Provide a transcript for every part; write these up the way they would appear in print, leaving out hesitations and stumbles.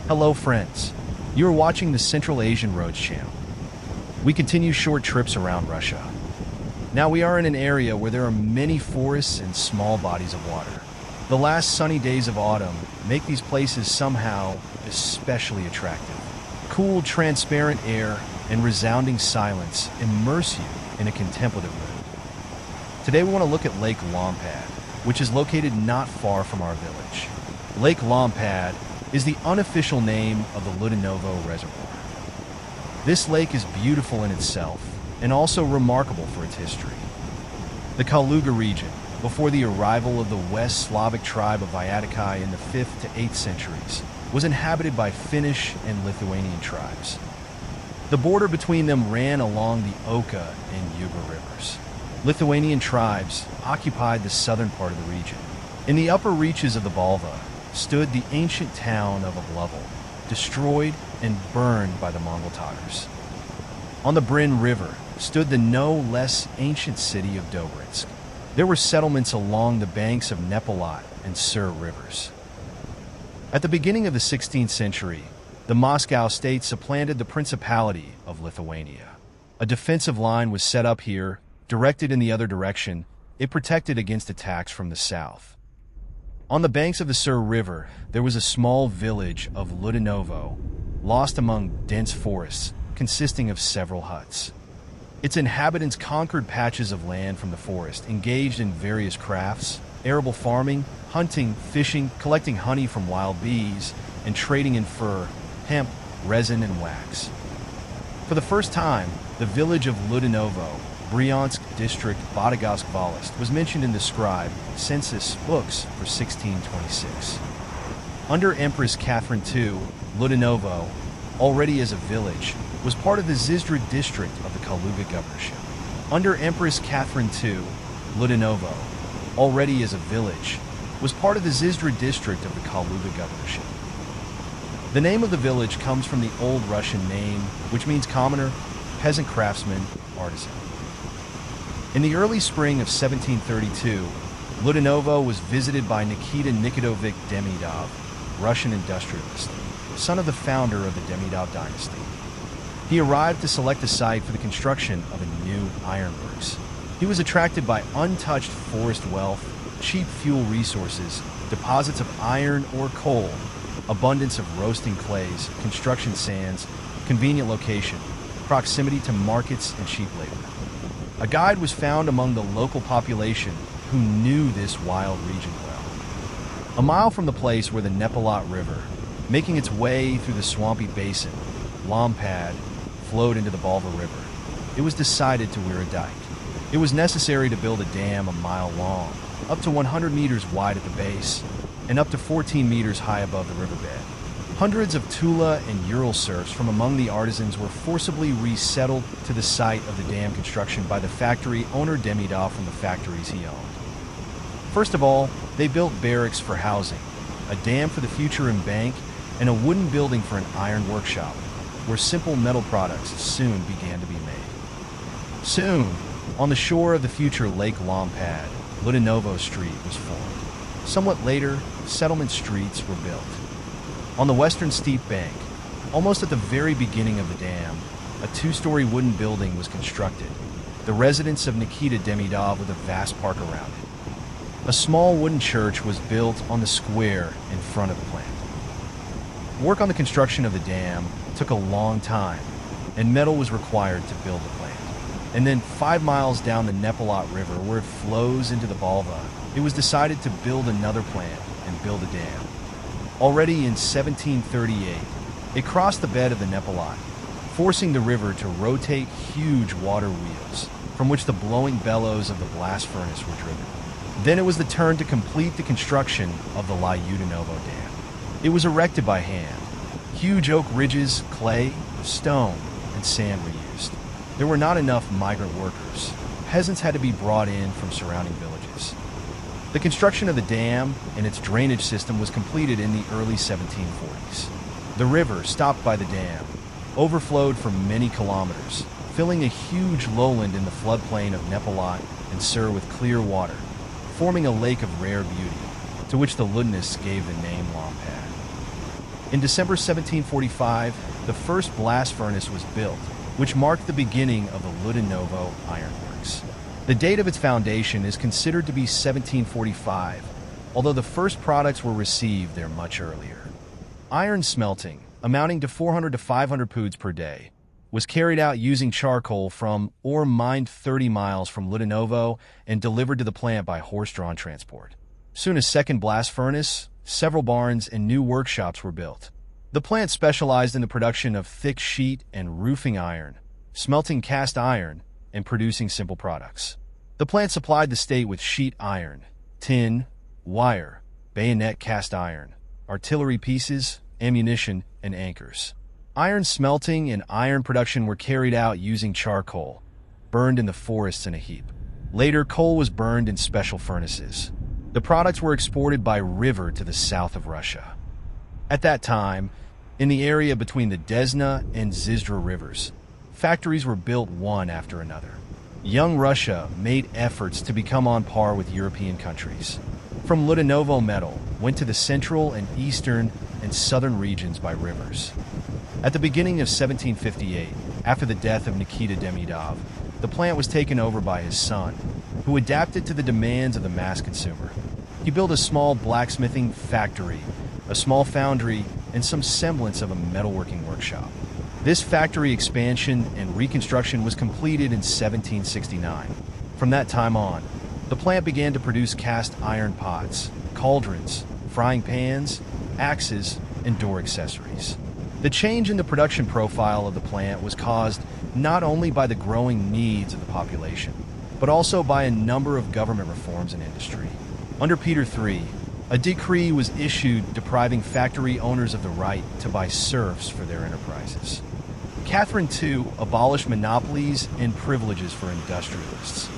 Hello friends, you are watching the Central Asian Roads channel. We continue short trips around Russia. Now we are in an area where there are many forests and small bodies of water. The last sunny days of autumn make these places somehow especially attractive. Cool, transparent air and resounding silence immerse you in a contemplative mood. Today we want to look at Lake Lompad, which is located not far from our village. Lake Lompad is the unofficial name of the Ludinovo reservoir. This lake is beautiful in itself and also remarkable for its history. The Kaluga region, before the arrival of the West Slavic tribe of Vyatiki in the 5th to 8th centuries, was inhabited by Finnish and Lithuanian tribes. The border between them ran along the Oka and Uga rivers. Lithuanian tribes occupied the southern part of the region. In the upper reaches of the Balva stood the ancient town of Oblovel, destroyed and burned by the Mongol Tatars. On the Brin River stood the no less ancient city of Dobrinsk. There were settlements along the banks of Nepalat and Sur rivers. At the beginning of the 16th century, the Moscow state supplanted the Principality of Lithuania. A defensive line was set up here, directed in the other direction. It protected against attacks from the south. On the banks of the Sur River, there was a small village of Ludinovo, lost among dense forests, consisting of several huts. Its inhabitants conquered patches of land from the forest, engaged in various crafts, arable farming, hunting, fishing, collecting honey from wild bees, and trading in fur, hemp, resin, and wax. For the first time, the village of Lyudinovo, Bryansk district, Badagosk Volist, was mentioned in the scribe census books for 1626. Under Empress Catherine II, Lyudinovo, already as a village, was part of the Zizdra district of the Kaluga governorship. Under Empress Catherine II, Lyudinovo, already as a village, was part of the Zizdra district of the Kaluga governorship. The name of the village comes from the Old Russian name, which means commoner, peasant craftsman, artisan. In the early spring of 1732, Lyudinovo was visited by Nikita Nikitovich Demidov, Russian industrialist, son of the founder of the Demidov dynasty. He arrived to select a site for the construction of a new ironworks. He was attracted by untouched forest wealth, cheap fuel resources, deposits of iron or coal, abundance of roasting clays, construction sands, convenient location, proximity to markets, and cheap labor. A guide was found among the local population who knew this wild region well. A mile from the place where the Nepalat River, making its way through the swampy basin, Lompad, flowed into the Balva River, it was decided to rear a dike. It was necessary to build a dam a mile long, up to 100 meters wide at the base, and up to 14 meters high above the riverbed. Hundreds of Tula and Ural serfs from among the artisans were forcibly resettled to the site of the dam construction by the factory owner Demidov from the factories he owned. First of all, they built barracks for housing, a dam for the future embank, and a wooden building for an iron workshop, where simple metal products soon began to be made. Soon, on the shore of the future Lake Lompad, Ludinovo Street was formed. Somewhat later, settlement streets were built. On the western steep bank, almost at the very beginning of the dam, a two-story wooden building was constructed, the residence of Nikita Demidov with a vast park around it. A small wooden church was built on the square in front of the plant. Work on the construction of the dam took a long time, and metal was required to build the plant. And then 5 miles down the Nepalat River, where it flows into the Balva, it was decided to build another plant and build a dam. Already in 1738, it crossed the bed of the Nepalat, forcing the river to rotate huge water wheels, from which the blowing bellows of the blast furnace were driven. Then it was the turn to complete the construction of the Lyudinovo dam. It was erected by hand. Huge oak ridges, clay, stone, and sand were used. There were not enough migrant workers. Peasants had to be brought in from surrounding villages. The construction of the dam and its drainage system was completed in the early 1740s. The river, stopped by the dam, overflowed for many kilometers, filling a huge lowland in the floodplain of Nepalat and Sur with clear water, forming a lake of rare beauty, to which the Ludinists gave the name Lompad. In December 1745, the first blast furnace was built, which marked the beginning of the Ludinovo ironworks. The date of its foundation is considered to be 1745, although the first products were received there much earlier. Iron smelting, amounting to 400 to 500 poods per day, was carried out using charcoal from ore mined 30 miles from Lyudinovo and delivered to the plant by horse-drawn transport. Soon a second blast furnace, several barns, and new workshops were built. The plant specialized in the production of thick sheet and roofing iron, smelting cast iron, and producing simple products. The plant supplied the state with sheet iron, tin, wire, bayonet cast iron, artillery pieces, ammunition, and anchors. Iron smelting and iron production were carried out using charcoal, burned in the forests in a heap. Later, coal was burned in special furnaces. The products were exported by river to the south of Russia. At that time, in the area between the Desna and Zizdra rivers, factories were built one after another. Young Russia made efforts to become on par with European countries. From Ludinovo metal went to the central and eastern and southern regions by rivers. At the beginning of 1758, after the death of Nikita Demidov, the plant was taken over by his son, who adapted to the demands of the mass consumer. He built a small blacksmithing factory, a small foundry, and some semblance of a metalworking workshop. This factory expansion and reconstruction was completed in 1769. From that time on, the plant began to produce cast iron pots, cauldrons, frying pans, axes, and door accessories. The change in the production profile of the plant was caused not only by the growing needs of the population, but also by a number of government reforms in industry. Under Peter III, a decree was issued depriving factory owners of the right to buy serfs for their enterprises. Catherine II abolished monopolies and privileges for industrialists,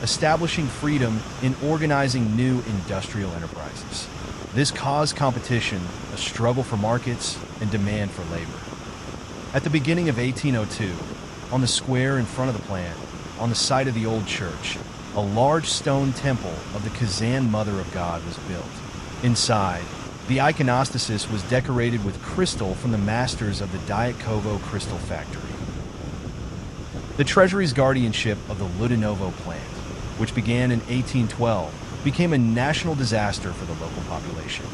establishing freedom in organizing new industrial enterprises. This caused competition, a struggle for markets, and demand for labor. At the beginning of 1802, on the square in front of the plant, on the site of the old church, a large stone temple of the Kazan Mother of God was built. Inside, the iconostasis was decorated with crystal from the masters of the Dyatkovo crystal factory. The Treasury's guardianship of the Lyudinovo plant, which began in 1812, became a national disaster for the local population.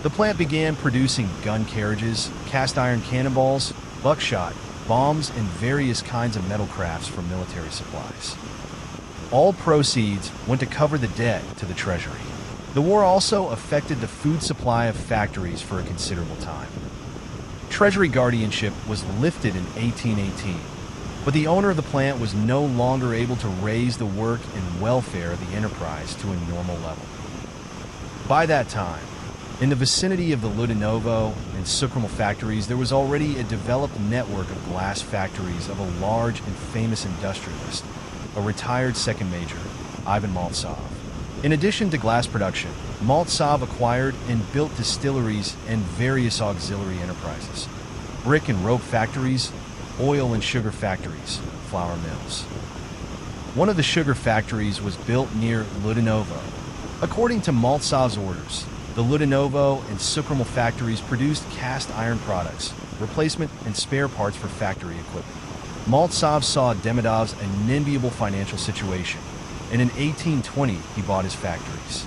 The plant began producing gun carriages, cast iron cannonballs, buckshot, bombs, and various kinds of metal crafts for military supplies. All proceeds went to cover the debt to the Treasury. The war also affected the food supply of factories for a considerable time. Treasury guardianship was lifted in 1818, but the owner of the plant was no longer able to raise the work and welfare of the enterprise to a normal level. By that time, in the vicinity of the Lyudinovo and Sukromal factories, there was already a developed network of glass factories of a large and famous industrialist, a retired second major, Ivan Maltsov. In addition to glass production, Maltsov acquired and built distilleries and various auxiliary enterprises, brick and rope factories, oil and sugar factories, flour mills. One of the sugar factories was built near Lyudinovo. According to Maltsov's orders, the Lyudinovo and Sukromal factories produced cast iron products, replacement and spare parts for factory equipment. Maltsov saw Demidov's an enviable financial situation, and in 1820 he bought his factories.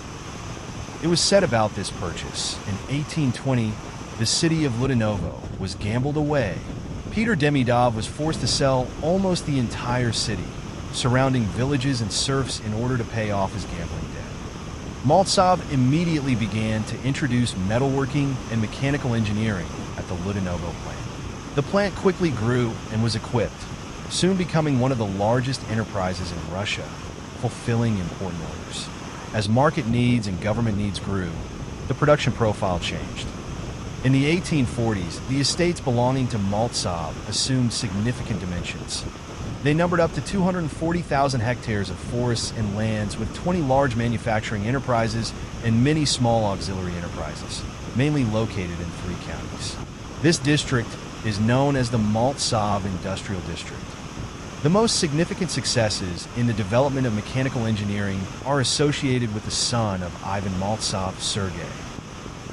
It was said about this purchase, in 1820, the city of Lyudinovo was gambled away. Peter Demidov was forced to sell almost the entire city, surrounding villages and serfs in order to pay off his gambling debt. Maltsov immediately began to introduce metalworking and mechanical engineering at the Lyudinovo plant. The plant quickly grew and was equipped, soon becoming one of the largest enterprises in Russia, fulfilling important orders. As market needs and government needs grew, the production profile changed. In the 1840s, the estates belonging to Maltsov assumed significant dimensions. They numbered up to 240,000 hectares of forests and lands with 20 large manufacturing enterprises and many small auxiliary enterprises, mainly located in 3 counties. This district is known as the Maltsov Industrial District. The most significant successes in the development of mechanical engineering are associated with the son of Ivan Maltsov, Sergei.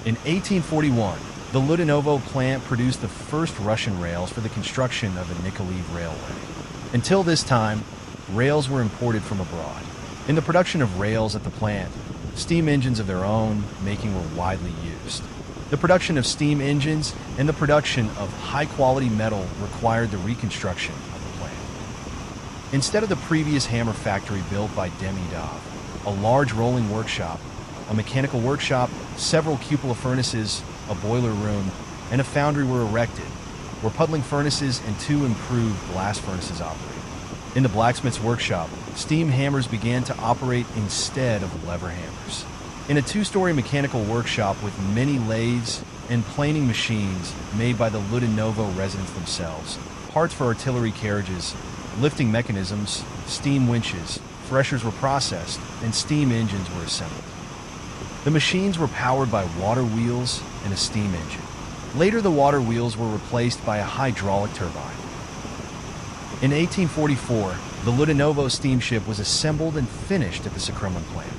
In 1841, the Ludinovo plant produced the first Russian rails for the construction of the Nikolaev Railway. Until this time, rails were imported from abroad. In the production of rails at the plant, steam engines of their own making were widely used. The production of steam engines and the production of high-quality metal required the reconstruction of the plant. Instead of the previous hammer factory built by Demidov, a large rolling workshop, a mechanical workshop, several cupola furnaces, a boiler room, and a foundry were erected, where puddling furnaces and 2 improved blast furnaces operated. In the blacksmith's workshop, steam hammers began to operate instead of lever hammers. In a 2-story mechanical workshop with many lathes and planing machines made by the Lyudinovo residents themselves, parts for artillery carriages, lifting mechanisms, steam winches, threshers were processed, and steam engines were assembled. The machines were powered by water wheels and a steam engine. Later, the water wheels were replaced by a hydraulic turbine. In 1844, the Ludinovo steamship was assembled and finished at the Kremlin plant.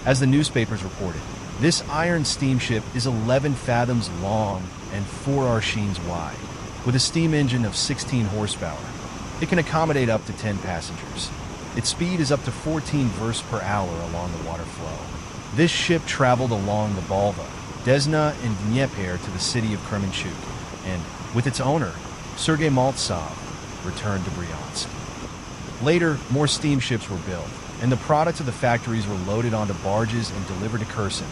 As the newspapers reported, this iron steamship is 11 fathoms long and 4 arshins wide, with a steam engine of 16 horsepower. It can accommodate up to 10 passengers. Its speed is up to 14 versts per hour along the water flow. This ship traveled along the Balva, Desna, and Dnieper to the city of Kremenchuk, and, with its owner, Sergei Maltsov, returned to Bryansk. Later, more steamships were built, and the products of the factories were loaded onto barges and delivered to Kherson,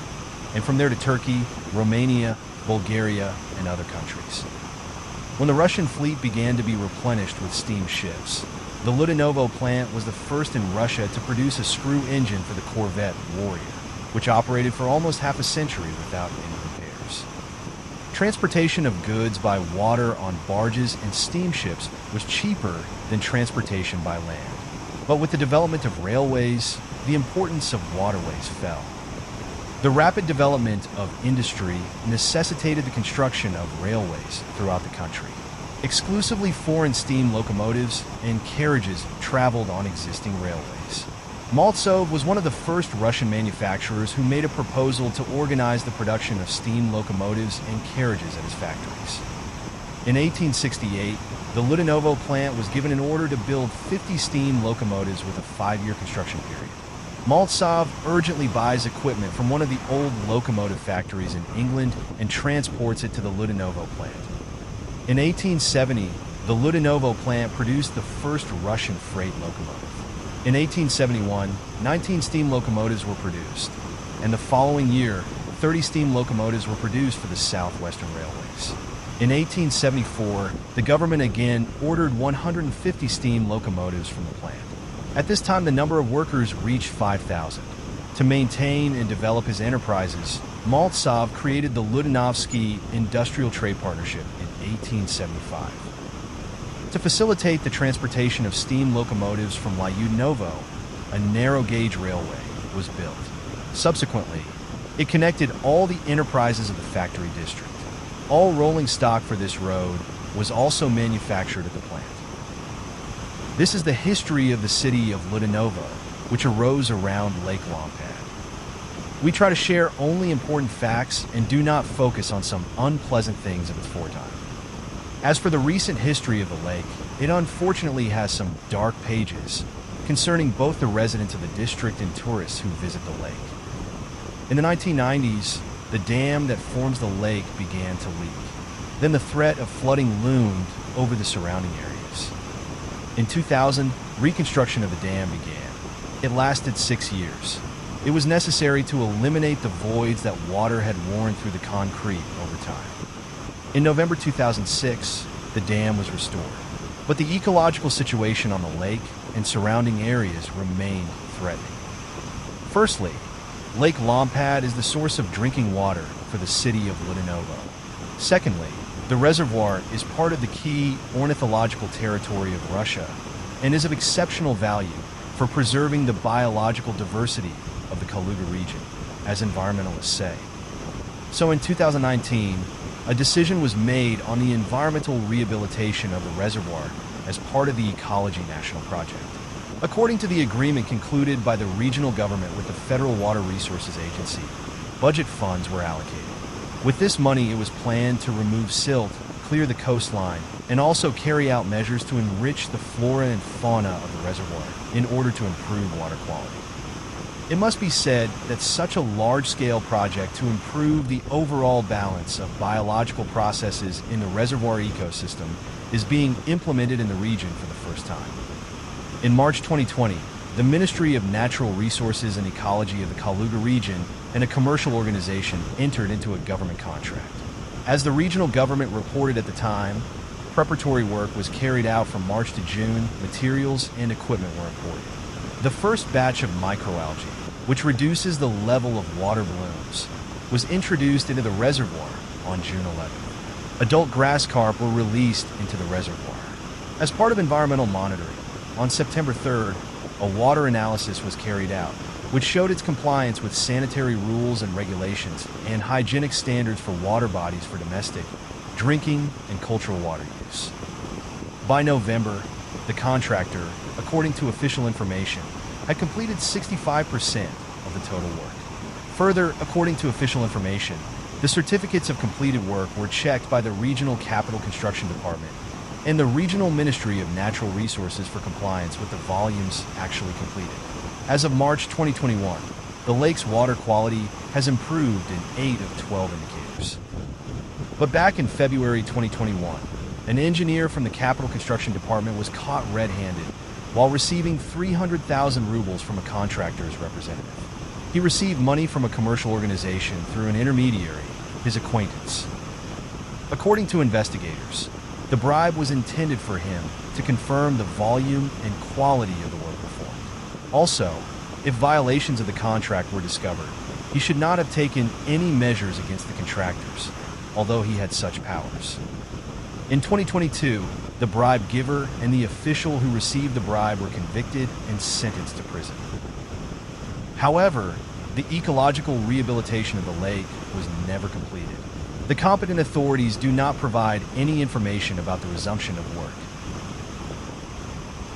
and from there to Turkey, Romania, Bulgaria, and other countries. When the Russian fleet began to be replenished with steam ships, the Ludinovo plant was the first in Russia to produce a screw engine for the corvette Warrior, which operated for almost half a century without any repairs. Transportation of goods by water on barges and steamships was cheaper than transportation by land. But with the development of railways, the importance of waterways fell. The rapid development of industry necessitated the construction of railways throughout the country. Exclusively foreign steam locomotives and carriages traveled on existing railways. Maltsov was one of the first Russian manufacturers who made a proposal to organize the production of steam locomotives and carriages at his factories. In 1868, the Lyudinovo plant was given an order to build 50 steam locomotives with a 5-year construction period. Maltsov urgently buys equipment from one of the old locomotive factories in England and transports it to the Lyudinovo plant. In 1870, the Lyudinovo plant produced the first Russian freight locomotive. In 1871, 19 steam locomotives were produced, and the following year, 30 steam locomotives were produced for the Southwestern Railways. In 1874, the government again ordered 150 steam locomotives from the plant. At this time, the number of workers reached 5,000. To maintain and develop his enterprises, Maltsov created the Lyudinovsky Industrial Trade Partnership in 1875. To facilitate the transportation of steam locomotives from Lyudinovo, a narrow-gauge railway was built. Subsequently, it connected all the enterprises of the factory district. All rolling stock for this road was also manufactured at the plant. This is the history of the city of Ludinovo, which arose around Lake Lompad. We try to share only important facts and do not focus on some unpleasant things of its foretime. As for the recent history of the lake, it unfortunately has some dark pages concerning both the residents of the district and tourists who visit the lake. In the 1990s, the dam that forms the lake began to leak. Then the threat of flooding loomed over the surrounding areas. In 2000, reconstruction of the dam began. It lasted 6 years. It was necessary to eliminate the voids that water had worn through the concrete over time. In November 2006, the dam was restored, but the ecological situation on the lake and surrounding areas remained threatening. Firstly, Lake Lompad is the source of drinking water for the city of Ludinovo. Secondly, the reservoir is part of the key ornithological territory of Russia and is of exceptional value for preserving the biological diversity of the Kaluga region, as environmentalists say. So in 2019, a decision was made on the environmental rehabilitation of the reservoir as part of the Ecology National Project. According to the agreement concluded by the regional government with the Federal Water Resources Agency, budget funds were allocated. With this money, it was planned to remove silt, clear the coastline, and also carry out measures to enrich the flora and fauna of the reservoir in order to improve water quality. It must be said that such a large-scale project to improve the overall balance of biological processes in the reservoir ecosystem is being implemented in the region for the first time. In March 2020, the Ministry of Natural Resources and Ecology of the Kaluga region and a commercial organization entered into a government contract. As the regional government reported at the time, preparatory work was carried out from March to June, materials and equipment were imported. The first batch of microalgae, which reduces the level of water blooms, was introduced into the reservoir on June 11th. Adult grass carp were released into the reservoir. As part of environmental monitoring, on September 3rd, a water analysis was carried out, which showed its compliance with sanitary rules and regulations and hygienic standards for water bodies for domestic, drinking, and cultural water use. By November, the contractor, according to official information, had completed 65% of the total work. Further, according to official information, the certificates of completed work were checked by the Regional Capital Construction Department and the Regional Ministry of Natural Resources for compliance with the volumes actually completed. As of March 2021, the lake's water quality has improved in 8 of 12 indicators. But back in February 2021, an engineer from the Capital Construction Department was caught red-handed while receiving 300,000 rubles from a contractor's representative. He received money from a commercial organization through an intermediary, his acquaintance. According to investigators, the bribe was intended for him to confirm the volume and quality of the work performed. Also, if violations of the contract were discovered, he should not have taken any measures against the contractors, although he had such powers. In 2022, the bribe giver and the official who received the bribe were convicted and sentenced to prison. However, the ecological rehabilitation of the lake was never completed. The competent authorities do not provide any information about the resumption of work.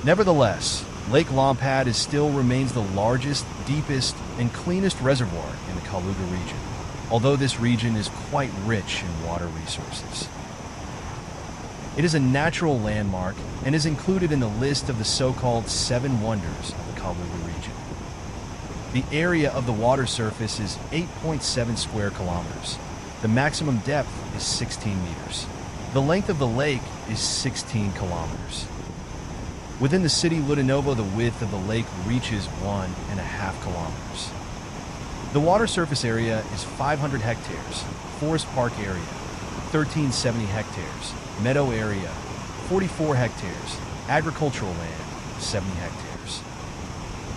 Nevertheless, Lake Lompad still remains the largest, deepest, and cleanest reservoir in the Kaluga region, although this region is quite rich in water resources. It is a natural landmark and is included in the list of the so-called 7 wonders of the Kaluga region. The area of the water surface is 8.7 square kilometers. The maximum depth is 16 meters. The length of the lake is 16 kilometers. Within the city Ludinovo, the width of the lake reaches 1.5 kilometers. The water surface area is 500 hectares, forest park area, 1370 hectares, meadow area, 44 hectares, agricultural land, 70 hectares.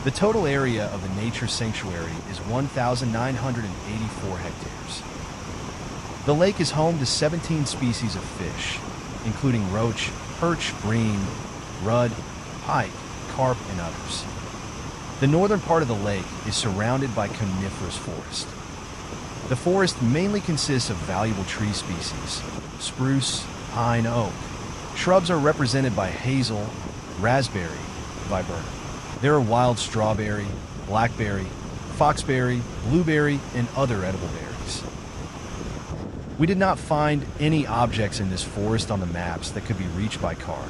The total area of the nature sanctuary is 1,984 hectares. The lake is home to 17 species of fish, including roach, perch, bream, rudd, pike, carp, and others. The northern part of the lake is surrounded by coniferous forest. The forest mainly consists of valuable tree species, spruce, pine, oak. Shrubs are represented by hazel, raspberry, viburnum. There are wild strawberry, blackberry, foxberry, blueberry, and other edible berries. We did not find any objects in this forest on the maps that could be reached by car.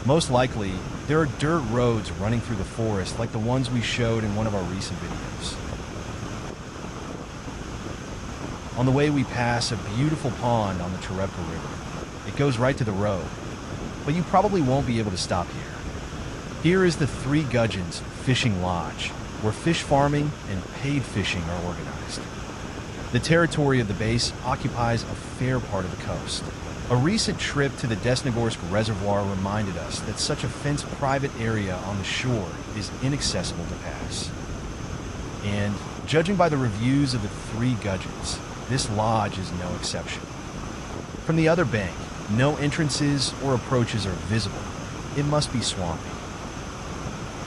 Most likely, there are dirt roads running through the forest like the ones we showed in one of our recent videos. On the way we pass a beautiful pond on the Terebka River. It goes right to the road, but you probably won't be able to stop here. Here is the Three Gudgeons Fishing Lodge, where fish farming and paid fishing are organized. The territory of the base occupies a fair part of the coast. A recent trip to the Desnogorsk Reservoir reminded us that such a fenced private area on the shore is inaccessible to pass. And, judging by the reviews of the Three Gudgeons, this lodge is no exception. From the other bank, no entrances or approaches are visible. It must be swampy.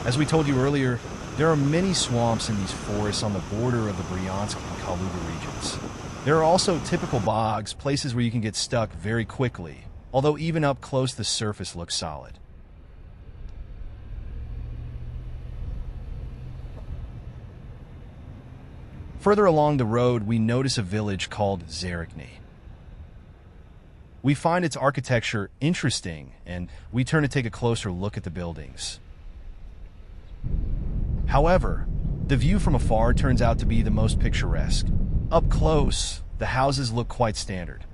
As we told you earlier, there are many swamps in these forests on the border of the Bryansk and Kaluga regions. There are also typical bogs, places where you can get stuck very quickly, although even up close the surface looks solid. Further along the road, we notice a village called Zarechny. We find its architecture interesting, and we turn to take a closer look at the buildings. However, the view from afar turns out to be the most picturesque. Up close, the houses look quite standard.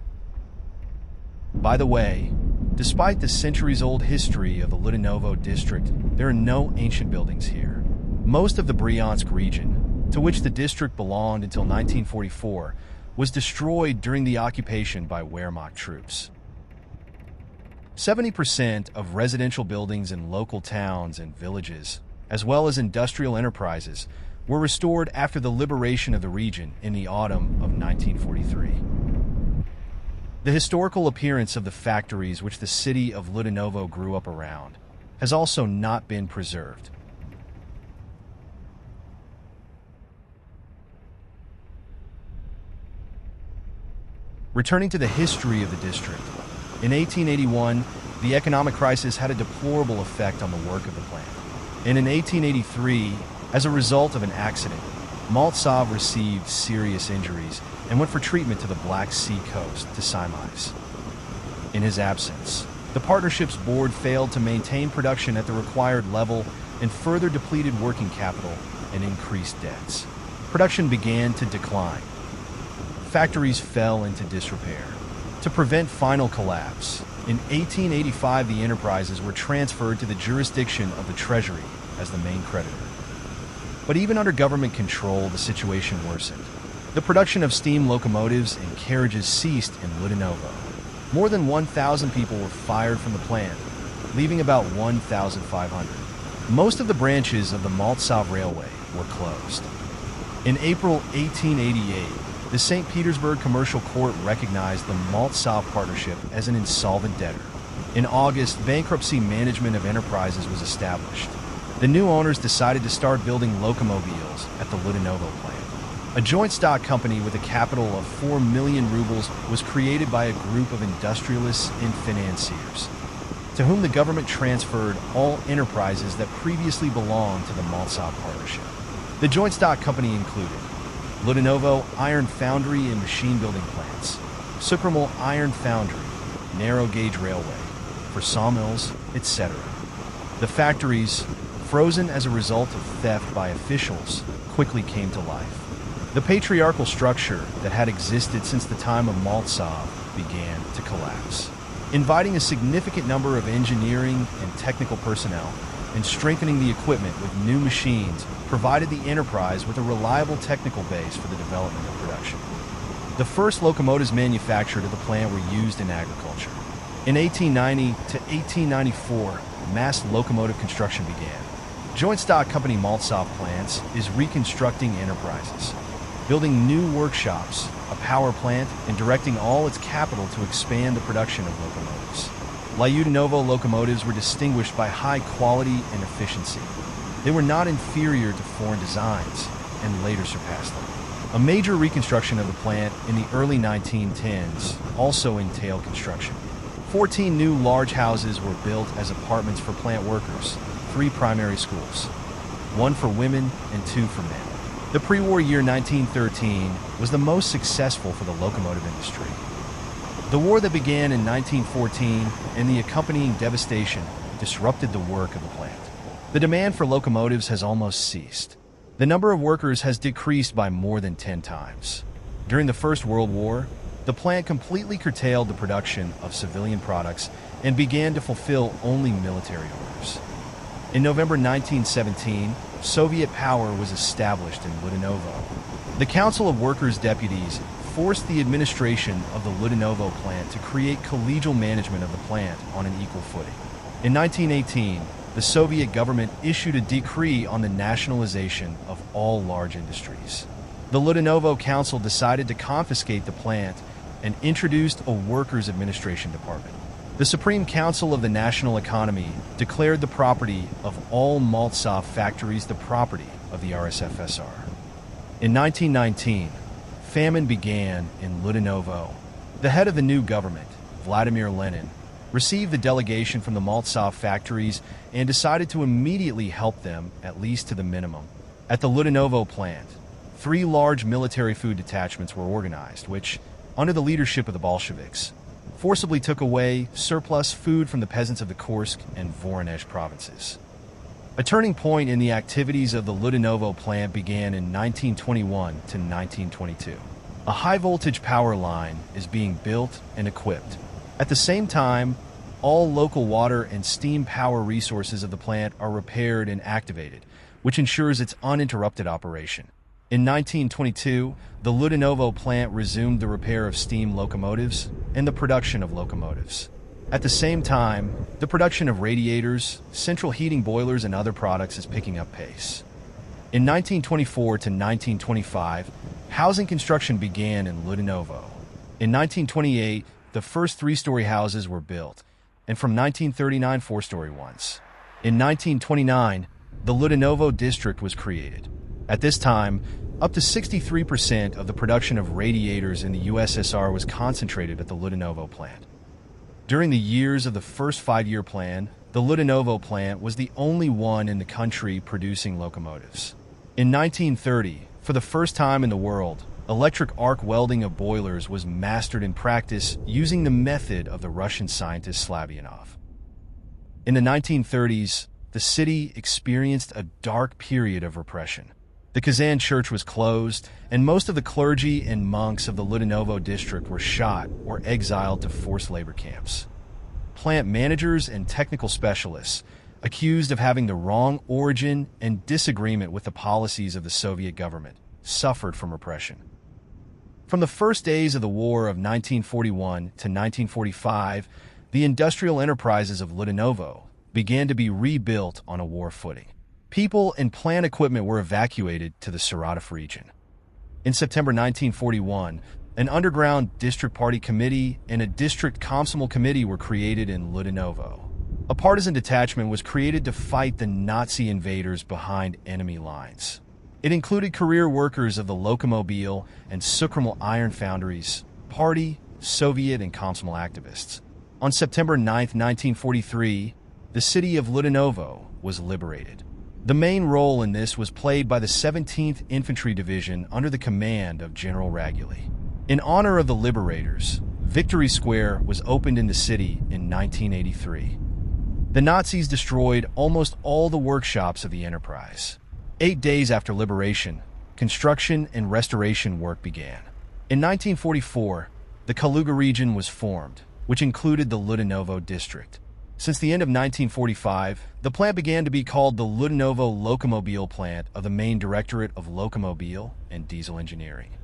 By the way, despite the centuries-old history of the Ludinovo district, there are no ancient buildings here. Most of the Bryansk region, to which the district belonged until 1944, was destroyed during the occupation by Wehrmacht troops. 70% of residential buildings in local towns and villages, as well as industrial enterprises, were restored after the liberation of the region in the autumn of 1943. The historical appearance of the factories which the city of Lyudinovo grew up around has also not been preserved. Returning to the history of the district, in 1881, the economic crisis had a deplorable effect on the work of the plant. And in 1883, as a result of an accident, Maltsov received serious injuries and went for treatment to the Black Sea coast to Simais. In his absence, the partnership's board failed to maintain production at the required level and further depleted working capital and increased debts. Production began to decline. Factories fell into disrepair. To prevent final collapse, in 1885 the enterprises were transferred to the jurisdiction of the Treasury as the main creditor. But even under government control, the situation worsened. The production of steam locomotives and carriages ceased in Ludinovo. More than 1,000 people were fired from the plant, leaving about 1,500. Most of the branches of the Maltsov Railway were closed. In April 1888, the St. Petersburg Commercial Court recognized the Maltsov partnership as an insolvent debtor. In August, bankruptcy management of enterprises was established. The new owners decided to start building locomobiles at the Ludinovo plant. A joint stock company with a capital of 4 million rubles was created by a group of industrialists and financiers, to whom the government transferred all enterprises that previously belonged to the Maltsov partnership. The joint stock company included Ludinovo Iron Foundry and Machine Building Plants, Sukromel Iron Foundry, Narrow Gauge Railway, for sawmills, etc. The factories, frozen as a result of theft by officials, quickly came to life. The patriarchal structure that had existed since the time of Maltsov began to collapse, inviting a significant number of engineering and technical personnel and strengthening the equipment with new machines provided the enterprise with a reliable technical base for the development of production. The first locomotives manufactured at the plant were used in agriculture. In 1890 to 1894, mass locomotive construction began. Joint stock company Maltsov Plants is reconstructing enterprises, building new workshops, a power plant, and directing all its capital to expand the production of locomotives. Lyudinovo locomotives were distinguished by high quality and efficiency. They were not inferior to foreign designs and later surpassed them. A major reconstruction of the plant in the early 1910s also entailed construction. 14 new large houses were built as apartments for plant workers, 3 primary schools, 1 for women and 2 for men. The pre-war year 1913 was the most successful for the locomotive industry. The war that began in 1914 and the accompanying devastation disrupted the work of the plant. The demand for locomotives has almost ceased. The number of workers has decreased by more than 10 times. During the First World War, the plant completely curtailed the production of civilian products and began to fulfill only military orders. In November 1917, Soviet power was established in Ludinovo. The Council of Workers' Deputies forced the administration of the Ludinovo plant to create collegial management of the plant on an equal footing. In 1918, the Soviet government issued a decree on the nationalization of all large industries. The Ludinovo Council decided to confiscate the plant and introduced a workers' administration department. The Supreme Council of the National Economy declared the property of all Maltsov factories the property of the RSFSR. In 1919, famine began in Ludinovo. The head of the new government, Vladimir Lenin, received the delegation from the Maltsov factories and decided to immediately help them, at least to the minimum. At the Ludinovo plant, 3 large military food detachments were organized, which, under the leadership of the Bolsheviks, forcibly took away surplus food from the peasants of the Kursk and Voronezh provinces. A turning point in the activities of the Ludinovo plant began in 1921 to 1922. A high-voltage power line is being built and equipped. At the same time, all local water and steam power resources of the plant are repaired and activated, which ensures its uninterrupted operation. In 1922, the Lyudinovo plant resumed the repair of steam locomotives and the production of locomotives. At the same time, the production of radiators, central heating boilers, and other products is picking up pace. In 1924 to 1925, housing construction began in Ludinovo. In 1928, the first 3-story houses were built, and from 1939, 4-story ones. In 1929, the Lyudinovo district was created. At this time, up to 63% of the production of radiators in the USSR was concentrated at the Lyudinovo plant. During the years of the first 5-year plan, the Lyudinovo plant was the only one in the country producing locomotives. In 1930, for the first time in the world, electric arc welding of boilers was mastered in practice using the method of the Russian scientist Lyudinovo. In the 1930s, the city experienced a dark period of repression. The Kazan church was closed, and most of the clergy and monks of the Lyudinovo district were shot or exiled to forced labor camps. Plant managers and technical specialists, accused of having the wrong origin and disagreement with the policies of the Soviet government, suffered from repression. From the first days of the war of 1941 to 1945, the industrial enterprises of Lyudinovo began to be rebuilt on a war footing. People and plant equipment were evacuated to the Saratov region. In September 1941, an underground district party committee and a district Komsomol committee were created in Lyudinovo. A partisan detachment was created to fight the Nazi invaders behind enemy lines. It included career workers of the Lokomobil and Sukromel iron foundries, party, Soviet, and Komsomol activists. On September 9, 1943, the city of Lyudinovo was liberated. The main role in this was played by the 17th Infantry Division under the command of General Raguli. In honor of the liberators, Victory Square was opened in the city in 1983. The Nazis destroyed almost all the workshops of the enterprise. 8 days after liberation, construction and restoration work began. In 1944, the Kaluga region was formed, which included the Lyudinovo district. Since the end of 1945, the plant began to be called the Lyudinovo Locomobil Plant of the Main Directorate of Locomobil and Diesel Engineering.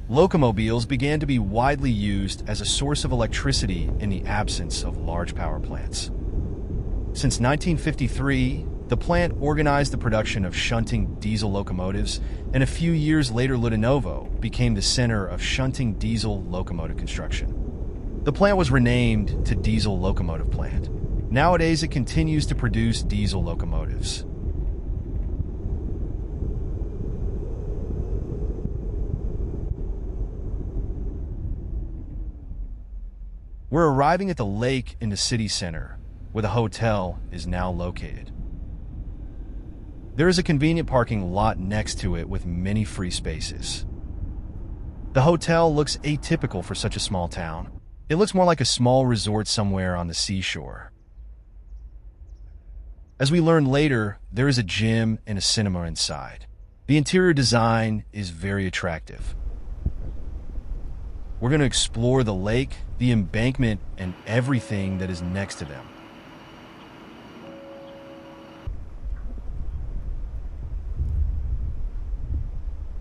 Locomobiles began to be widely used as a source of electricity in the absence of large power plants. Since 1953, the plant organized the production of shunting diesel locomotives, and a few years later Lyudinovo became the center of shunting diesel locomotive construction. The plant was renamed to Diesel Locomotive Plant. Nowadays, it continues to produce diesel locomotives. We're arriving at the lake in the city center, where the hotel is now located. There is a convenient parking lot next to it with many free spaces. The hotel looks atypical for such a small town. It looks more like a small resort somewhere on the seashore. As we learn later, there is a gym and a cinema inside. The interior design is very attractive. We're going to explore the lake, the embankment, and everything that is next to them.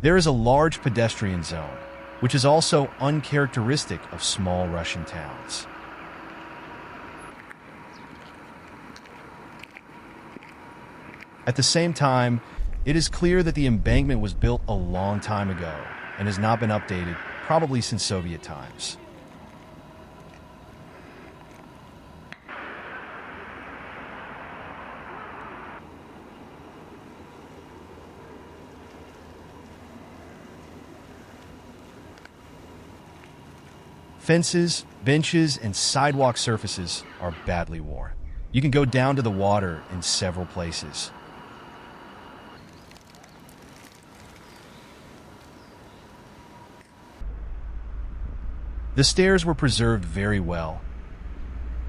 There is a large pedestrian zone, which is also uncharacteristic of small Russian towns. At the same time, it is clear that the embankment was built a long time ago and has not been updated, probably since Soviet times. Fences, benches, and sidewalk surfaces are badly worn. You can go down to the water in several places. The stairs were preserved very well.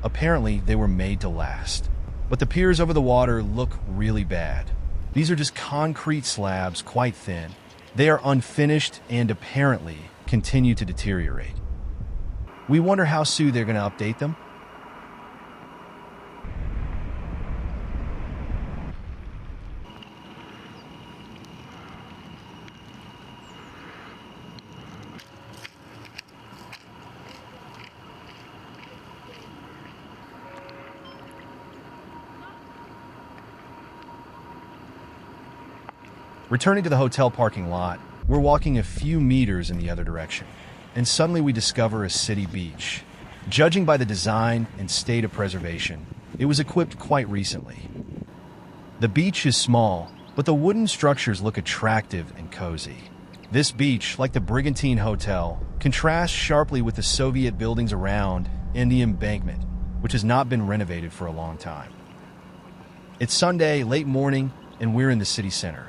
Apparently, they were made to last. But the piers over the water look really bad. These are just concrete slabs, quite thin. They are unfinished and apparently continue to deteriorate. We wonder how soon they're going to update them. Returning to the hotel parking lot, we're walking a few meters in the other direction, and suddenly we discover a city beach. Judging by the design and state of preservation, it was equipped quite recently. The beach is small, but the wooden structures look attractive and cozy. This beach, like the Brigantine Hotel, contrasts sharply with the Soviet buildings around and the embankment, which has not been renovated for a long time. It's Sunday, late morning, and we're in the city center.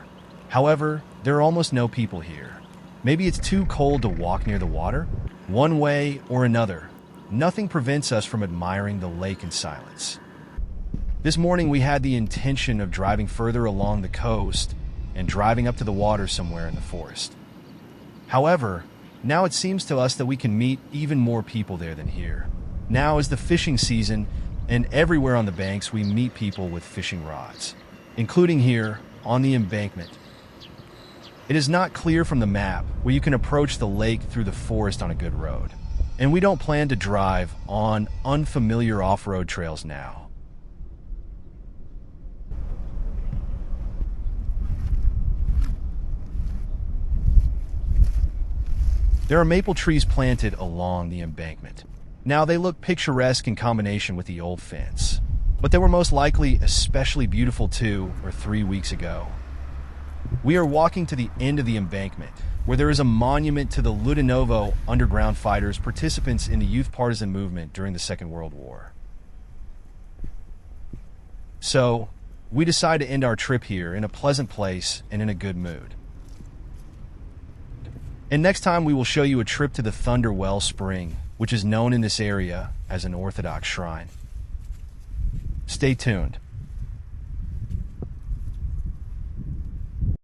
However, there are almost no people here. Maybe it's too cold to walk near the water? One way or another, nothing prevents us from admiring the lake in silence. This morning we had the intention of driving further along the coast and driving up to the water somewhere in the forest. However, now it seems to us that we can meet even more people there than here. Now is the fishing season, and everywhere on the banks we meet people with fishing rods, including here on the embankment. It is not clear from the map where you can approach the lake through the forest on a good road, and we don't plan to drive on unfamiliar off-road trails now. There are maple trees planted along the embankment. Now they look picturesque in combination with the old fence, but they were most likely especially beautiful 2 or 3 weeks ago. We are walking to the end of the embankment, where there is a monument to the Ludinovo underground fighters, participants in the youth partisan movement during the Second World War. So, we decide to end our trip here in a pleasant place and in a good mood. And next time we will show you a trip to the Thunder Well Spring, which is known in this area as an Orthodox shrine. Stay tuned.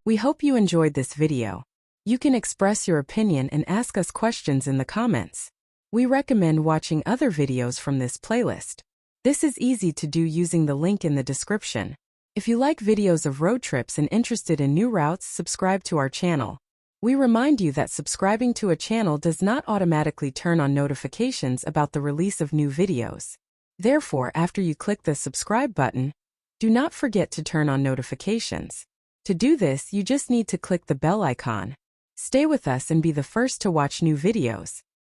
We hope you enjoyed this video. You can express your opinion and ask us questions in the comments. We recommend watching other videos from this playlist. This is easy to do using the link in the description. If you like videos of road trips and interested in new routes, subscribe to our channel. We remind you that subscribing to a channel does not automatically turn on notifications about the release of new videos. Therefore, after you click the subscribe button, do not forget to turn on notifications. To do this, you just need to click the bell icon. Stay with us and be the first to watch new videos.